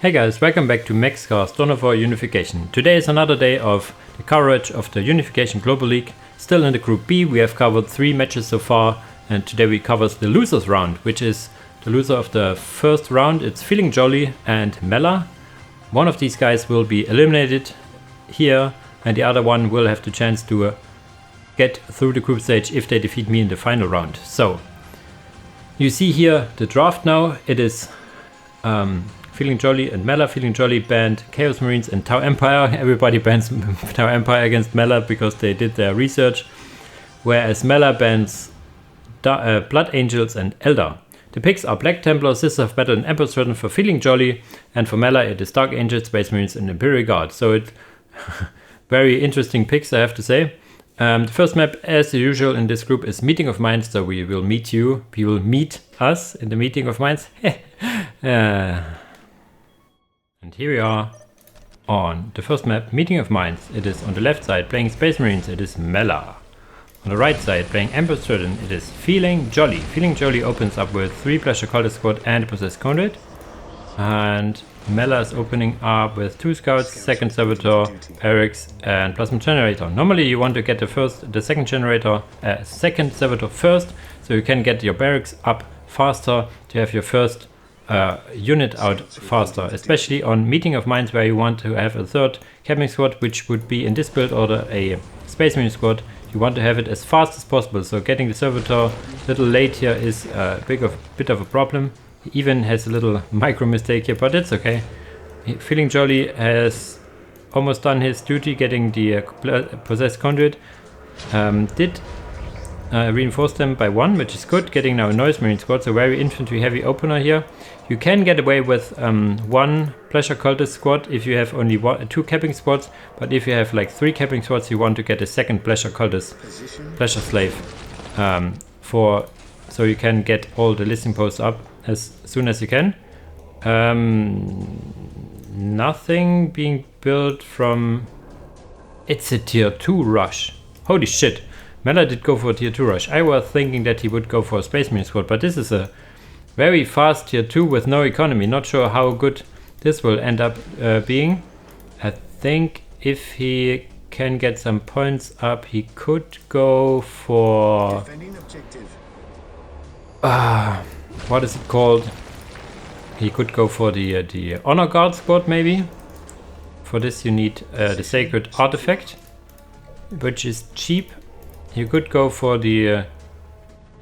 Hey guys, welcome back to Maxcast Dawn of War Unification. Today is another day of the coverage of the Unification Global League. Still in the Group B, we have covered 3 matches so far, and today we cover the losers round, which is the loser of the first round. It's Feelin Jolly and mELLA. One of these guys will be eliminated here, and the other one will have the chance to get through the group stage if they defeat me in the final round. So, you see here the draft now. It is Feelin Jolly and mELLA. Feelin Jolly banned Chaos Marines and Tau Empire. Everybody bans Tau Empire against mELLA because they did their research. Whereas mELLA bans Blood Angels and Elder. The picks are Black Templar, Sisters of Battle and Emperor's Threaten for Feelin Jolly. And for mELLA it is Dark Angels, Space Marines and Imperial Guard. So it's very interesting picks, I have to say. The first map, as usual in this group, is Meeting of Minds. So we will meet you. We will meet us in the Meeting of Minds. And here we are on the first map, Meeting of Minds. It is on the left side playing Space Marines, it is mELLA. On the right side playing Emperor's Threaten, it is Feelin Jolly. Feelin Jolly opens up with 3 Pleasure Cultist Squad and Possessed Conduit. And mELLA is opening up with 2 Scouts, 2nd Servitor, Barracks and Plasma Generator. Normally you want to get the 2nd Generator, 2nd Servitor first, so you can get your Barracks up faster to have your first unit out faster, especially on Meeting of Minds where you want to have a 3rd Camping Squad, which would be in this build order a Space Marine Squad. You want to have it as fast as possible, so getting the Servitor a little late here is a bit of a problem. He even has a little micro mistake here, but it's okay. Feelin Jolly has almost done his duty getting the Possessed Conduit. Did reinforce them by 1, which is good, getting now a Noise Marine Squad, so very infantry heavy opener here. You can get away with 1 Pleasure Cultist Squad if you have only 2 Camping Squads, but if you have like 3 Camping Squads you want to get a 2nd Pleasure Cultist, Pleasure Slave, so you can get all the listing posts up as soon as you can. Nothing being built from... It's a tier 2 rush. Holy shit. mELLA did go for a tier 2 rush. I was thinking that he would go for a Space Marine Squad, but this is a very fast tier 2 with no economy. Not sure how good this will end up being. I think if he can get some points up, he could go for... what is it called? He could go for the Honor Guard Squad maybe. For this you need the Sacred Artifact, which is cheap. You could go for the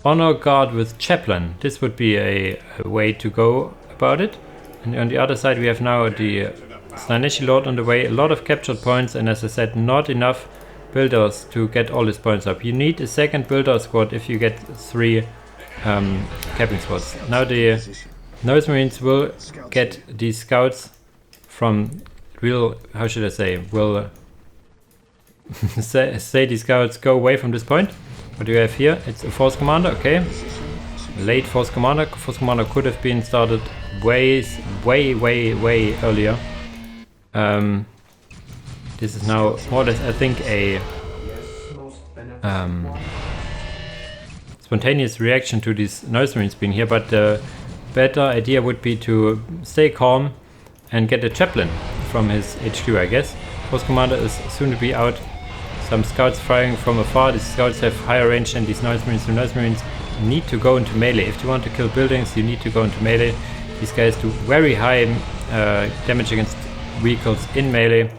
Honor Guard with Chaplain. This would be a way to go about it. And on the other side we have now the Slaaneshi Lord on the way. A lot of captured points, and as I said, not enough builders to get all these points up. You need a 2nd builder squad if you get 3 camping squads. Now the Noise Marines will get these scouts from will say these scouts go away from this point. What do you have here? It's a Force Commander, okay. Late Force Commander. Force Commander could have been started way earlier. This is now more or less, I think, a spontaneous reaction to these Noise Marines being here, but the better idea would be to stay calm and get a Chaplain from his HQ, I guess. Force Commander is soon to be out. Some scouts firing from afar. These scouts have higher range than these Noise Marines. The Noise Marines need to go into melee. If you want to kill buildings, you need to go into melee. These guys do very high damage against vehicles in melee.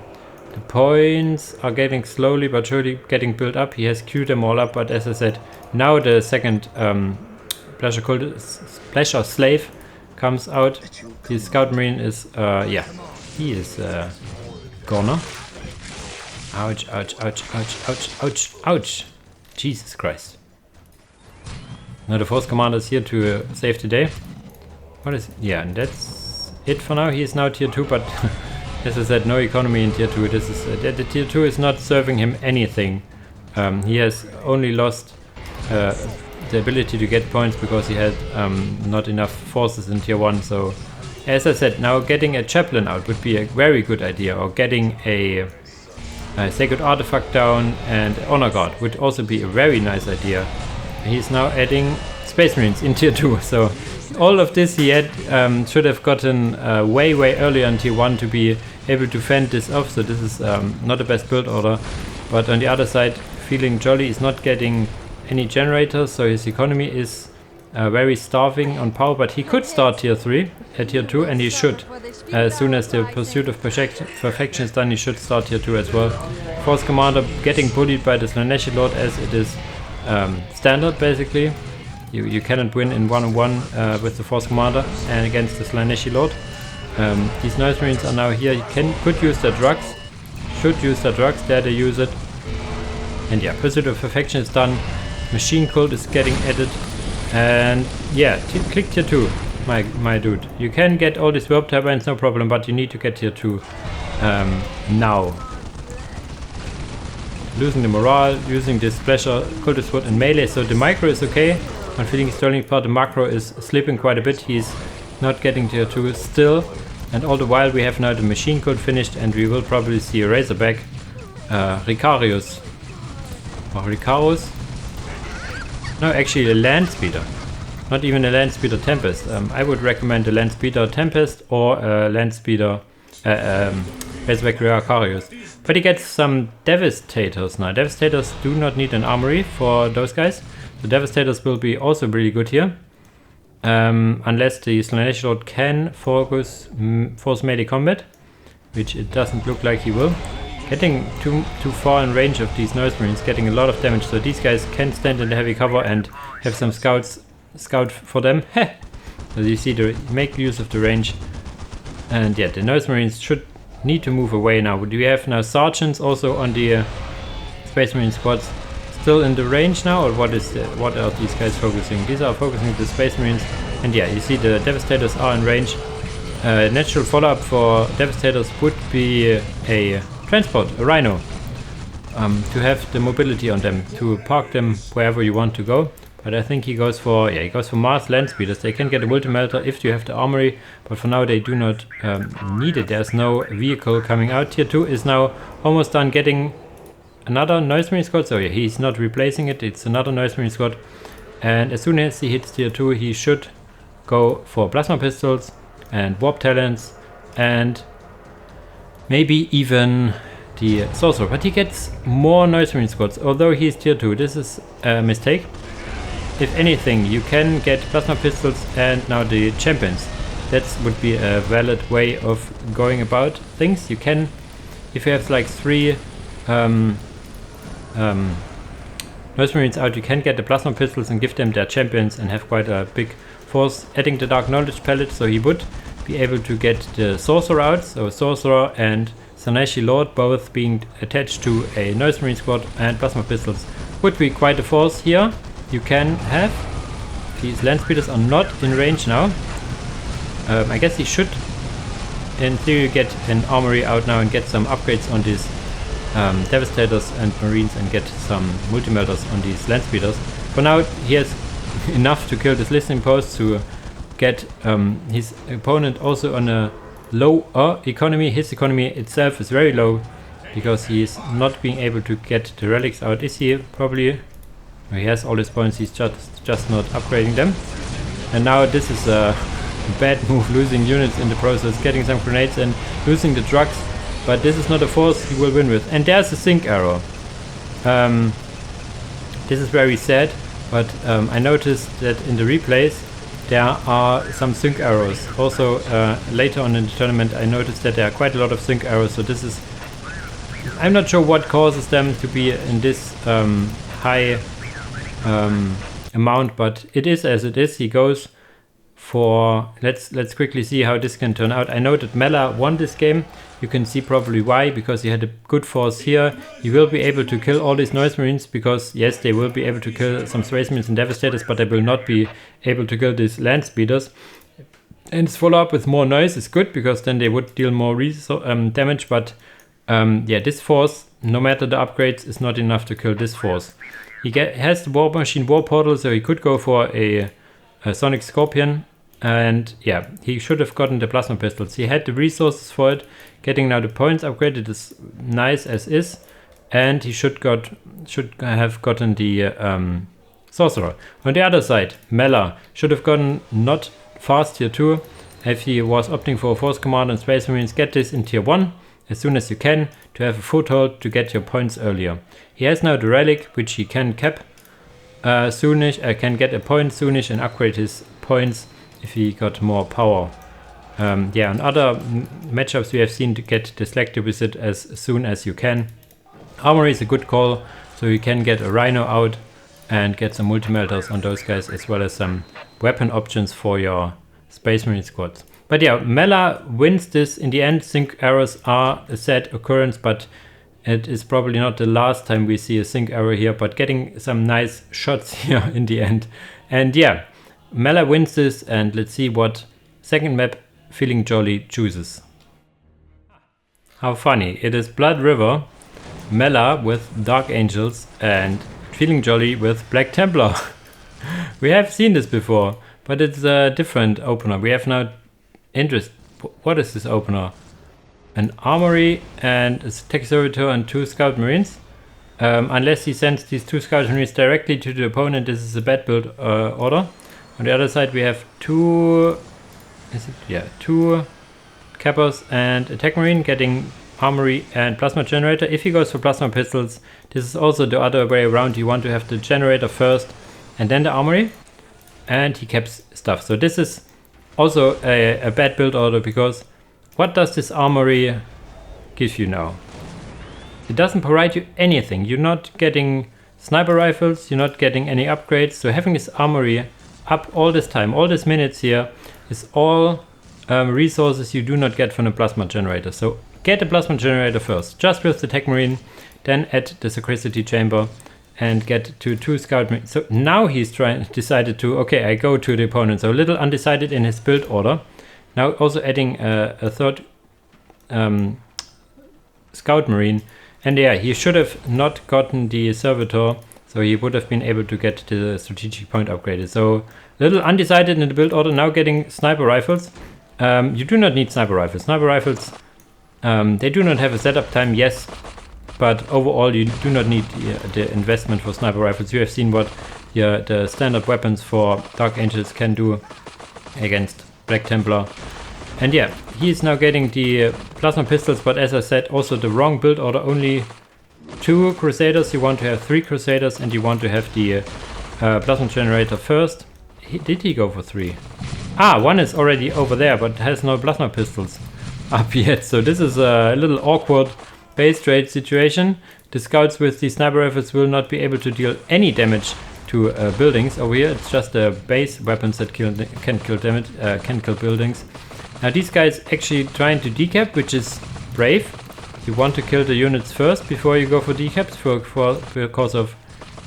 The points are getting slowly but surely getting built up. He has queued them all up, but as I said, now the 2nd Pleasure Slave comes out. The Scout Marine is, he is goner. Ouch, ouch, ouch, ouch, ouch, ouch, ouch. Jesus Christ. Now the Force Commander is here to save the day. What is... Yeah, and that's it for now. He is now tier 2, but as I said, no economy in tier 2. This is the tier 2 is not serving him anything. He has only lost the ability to get points because he had not enough forces in tier 1. So, as I said, now getting a Chaplain out would be a very good idea, or getting a Sacred Artifact down and Honor Guard would also be a very nice idea. He's now adding Space Marines in tier 2, so all of this he had should have gotten way earlier on tier 1 to be able to fend this off, so this is not the best build order. But on the other side, Feelin Jolly is not getting any generators, so his economy is very starving on power, but he could start tier 3 at tier 2, and he should. As soon as the pursuit of perfection is done, he should start tier 2 as well. Force Commander getting bullied by the Slaneshi Lord, as it is standard basically. You cannot win in 1-on-1 with the Force Commander and against the Slaneshi Lord. These Noise Marines are now here. You could use their drugs. Should use their drugs. There they use it. And yeah, Pursuit of Perfection is done. Machine Cult is getting added. And yeah, click tier 2, my dude. You can get all these Warp Turbines, no problem, but you need to get tier 2 now. Losing the morale, using this Splasher, Cultist Wood and melee, so the micro is okay. On Feeling Sterling part, the macro is slipping quite a bit. He's not getting tier 2 still. And all the while we have now the Machine Code finished, and we will probably see a Razorback, Ricarius. Or Ricarus? No, actually a Land Speeder. Not even a Land Speeder Tempest. I would recommend a Land Speeder Tempest or a Land Speeder Razorback Ricarius. But he gets some Devastators now. Devastators do not need an armory for those guys. The Devastators will be also really good here. Unless the Slaneshi Lord can force melee combat, which it doesn't look like he will. Getting too far in range of these Noise Marines, getting a lot of damage, so these guys can stand in the heavy cover and have some scout for them. So you see, they make use of the range. And yeah, the Noise Marines should need to move away now. Do we have now Sergeants also on the Space Marine squads still in the range now, or what are these guys focusing? These are focusing the Space Marines, and yeah, you see the Devastators are in range. Natural follow-up for Devastators would be a transport, a Rhino, to have the mobility on them, to park them wherever you want to go. But I think he goes for Mars Land Speeders. They can get a multi-melter if you have the armory, but for now they do not need it. There's no vehicle coming out. Tier 2 is now almost done getting another Noise Marine squad. So yeah, he's not replacing it, it's another Noise Marine squad. And as soon as he hits tier 2, he should go for Plasma Pistols and Warp Talents and maybe even the Sorcerer. But he gets more Noise Marine squads, although he's tier 2. This is a mistake. If anything, you can get Plasma Pistols and now the Champions. That would be a valid way of going about things. You can, if you have like 3 Noise Marines out, you can get the Plasma Pistols and give them their Champions and have quite a big force. Adding the Dark Knowledge Palette, so he would be able to get the Sorcerer out. So Sorcerer and Slaneshi Lord both being attached to a Noise Marine squad and Plasma Pistols would be quite a force here. You can have. These Land Speeders are not in range now. I guess he should in theory get an armory out now and get some upgrades on these Devastators and Marines and get some multi-melters on these Land Speeders. For now he has enough to kill this listening post to get his opponent also on a low economy. His economy itself is very low because he is not being able to get the relics out. Is he? Probably. He has all his points, he's just not upgrading them. And now this is a bad move, losing units in the process, getting some grenades and losing the drugs. But this is not a force he will win with. And there's a sync error. This is very sad, but I noticed that in the replays there are some sync errors. Also later on in the tournament I noticed that there are quite a lot of sync errors, so this is... I'm not sure what causes them to be in this high amount, but it is as it is. He goes for... Let's quickly see how this can turn out. I know that mELLA won this game. You can see probably why, because he had a good force here. He will be able to kill all these Noise Marines, because yes, they will be able to kill some Space Marines and Devastators, but they will not be able to kill these Land Speeders. And his follow-up with more noise is good, because then they would deal more damage, but yeah, this force, no matter the upgrades, is not enough to kill this force. He has the War Machine War Portal, so he could go for a Sonic Scorpion, and yeah, he should have gotten the Plasma Pistols. He had the resources for it. Getting now the points upgraded is nice as is, and he should have gotten the Sorcerer. On the other side, mELLA should have gotten not fast tier 2. If he was opting for a Force Commander and Space Marines, get this in tier 1 as soon as you can to have a foothold to get your points earlier. He has now the Relic, which he can cap soonish, can get a point soonish and upgrade his points if he got more power. Yeah, on other matchups we have seen to get the Selector Visit as soon as you can. Armory is a good call, so you can get a Rhino out and get some multi-melters on those guys, as well as some weapon options for your Space Marine squads. But yeah, mELLA wins this in the end. Sync errors are a sad occurrence, but it is probably not the last time we see a sync error here, but getting some nice shots here in the end. And yeah, mELLA wins this, and let's see what second map Feelin Jolly chooses. How funny. It is Blood River, mELLA with Dark Angels, and Feelin Jolly with Black Templar. We have seen this before, but it's a different opener. We have now interest. What is this opener? An Armory and a Tech Servitor and 2 Scout Marines. Unless he sends these 2 Scout Marines directly to the opponent, this is a bad build order. On the other side we have 2 Cappers and a Tech Marine getting Armory and Plasma Generator. If he goes for Plasma Pistols, this is also the other way around. You want to have the Generator first and then the Armory, and he caps stuff. So this is also a bad build order, because what does this Armory give you now? It doesn't provide you anything. You're not getting sniper rifles, you're not getting any upgrades. So having this Armory up all this time, all these minutes here, is all resources you do not get from the Plasma Generator. So get the Plasma Generator first, just with the Tech Marine, then add the Sacristy Chamber and get to 2 Scout Marines. So now he's decided to, okay, I go to the opponent. So a little undecided in his build order. Now also adding a third Scout Marine. And yeah, he should have not gotten the Servitor, so he would have been able to get the strategic point upgraded. So a little undecided in the build order, now getting sniper rifles. You do not need sniper rifles. Sniper rifles, they do not have a setup time, yes, but overall you do not need the investment for sniper rifles. You have seen what the standard weapons for Dark Angels can do against Black Templar. And yeah, he is now getting the Plasma Pistols, but as I said, also the wrong build order. Only 2 Crusaders. You want to have 3 Crusaders, and you want to have the Plasma Generator first. Did he go for 3? Ah, 1 is already over there, but has no Plasma Pistols up yet. So this is a little awkward base trade situation. The scouts with the sniper rifles will not be able to deal any damage to buildings over here. It's just the base weapons that can kill buildings. Now these guys actually trying to decap, which is brave. You want to kill the units first before you go for decaps because of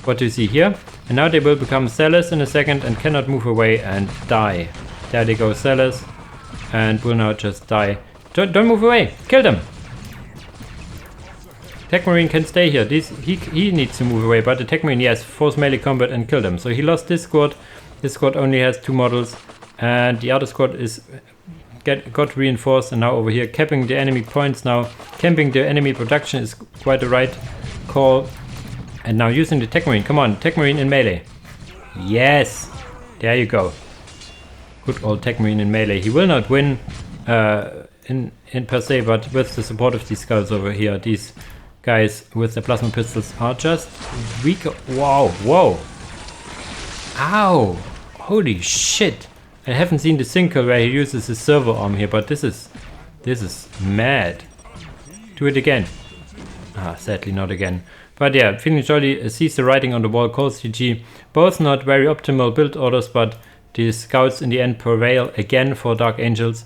what you see here. And now they will become zealous in a second and cannot move away and die. There they go, zealous, and will now just die. Don't move away, kill them. Tech Marine can stay here. He needs to move away, but the Tech Marine, yes, force melee combat and kill them. So he lost this squad. This squad only has 2 models, and the other squad is got reinforced, and now over here capping the enemy points. Now camping the enemy production is quite the right call. And now using the Tech Marine. Come on, Tech Marine in melee. Yes, there you go. Good old Tech Marine in melee. He will not win in per se, but with the support of these scouts over here, these guys with the Plasma Pistols are just weak. Wow, whoa. Ow, holy shit. I haven't seen the single where he uses his servo arm here, but this is mad. Do it again. Ah, sadly not again. But yeah, Feelin Jolly sees the writing on the wall, calls GG. Both not very optimal build orders, but the scouts in the end prevail again for Dark Angels.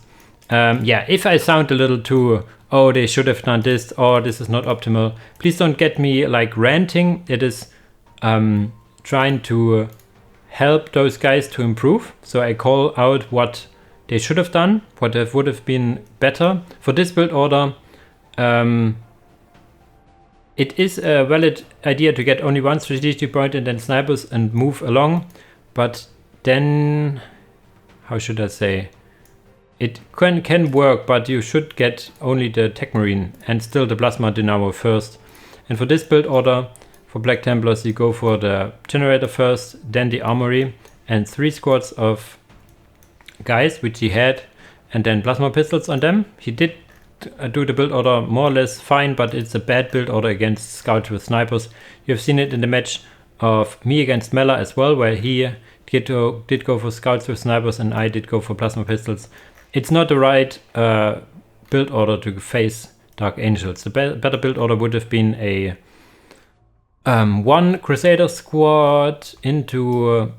Yeah, if I sound a little too, oh, they should have done this, or this is not optimal, please don't get me like ranting. It is trying to help those guys to improve. So I call out what they should have done, what would have been better. For this build order, it is a valid idea to get only 1 strategic point and then snipers and move along. But then, how should I say? It can work, but you should get only the Tech Marine and still the Plasma Dynamo first. And for this build order, for Black Templars, you go for the Generator first, then the Armory, and 3 squads of guys which he had, and then plasma pistols on them. He did do the build order more or less fine, but it's a bad build order against scouts with snipers. You've seen it in the match of me against mELLA as well, where he did go for scouts with snipers and I did go for plasma pistols. It's not the right build order to face Dark Angels. The better build order would have been a 1 Crusader squad into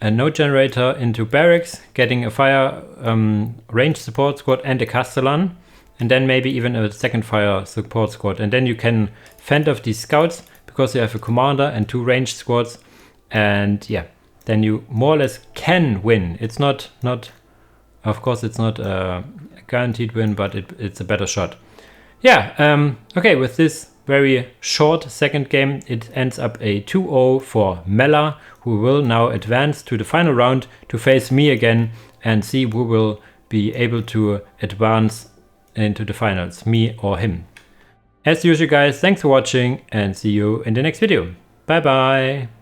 a node generator into barracks, getting a fire range support squad and a Castellan, and then maybe even a second fire support squad. And then you can fend off these scouts because you have a commander and 2 ranged squads, and yeah, then you more or less can win. It's not of course it's not a guaranteed win, but it's a better shot. Yeah, okay, with this very short second game, it ends up a 2-0 for mELLA, who will now advance to the final round to face me again and see who will be able to advance into the finals, me or him. As usual guys, thanks for watching and see you in the next video. Bye bye!